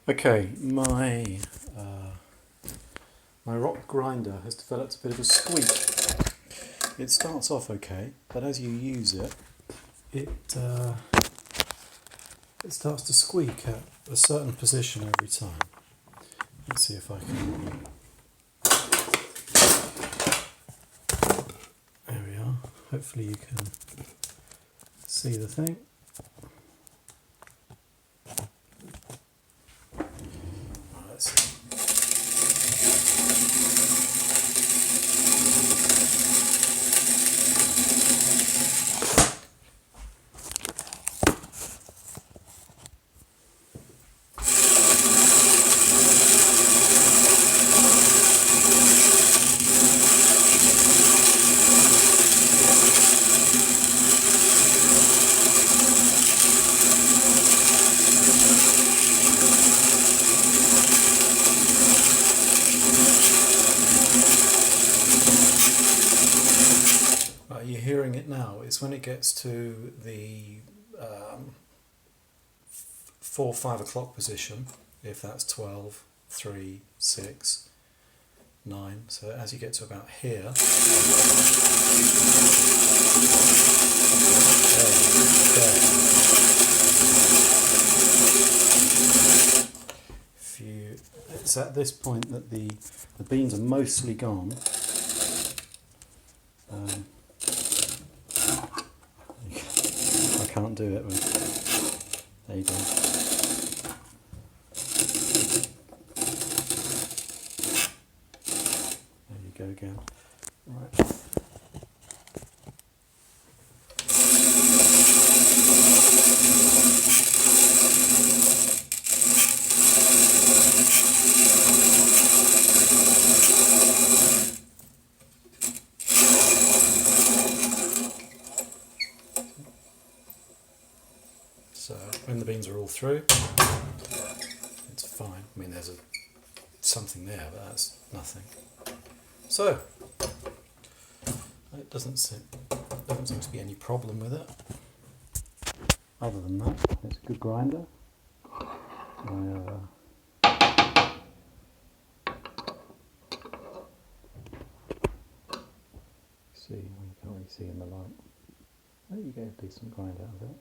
Okay, my Rok Grinder has developed a bit of a squeak. It starts off okay, but as you use it, it starts to squeak at a certain position every time. Let's see if I can. There we are. Hopefully you can see the thing. Let's see. You're hearing it now. It's when it gets to the 4, 5 o'clock position, if that's 12, 3, 6, 9. So as you get to about here, it's at this point that the beans are mostly gone. I can't do it. There you go. There you go again. Right. So when the beans are all through, it's fine. I mean, there's something there, but that's nothing. So it doesn't seem to be any problem with it. Other than that, it's a good grinder. See, you can't really see in the light. There you get a decent grind out of it.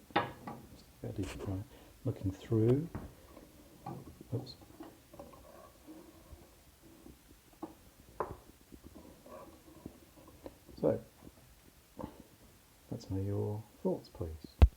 Looking through. Oops.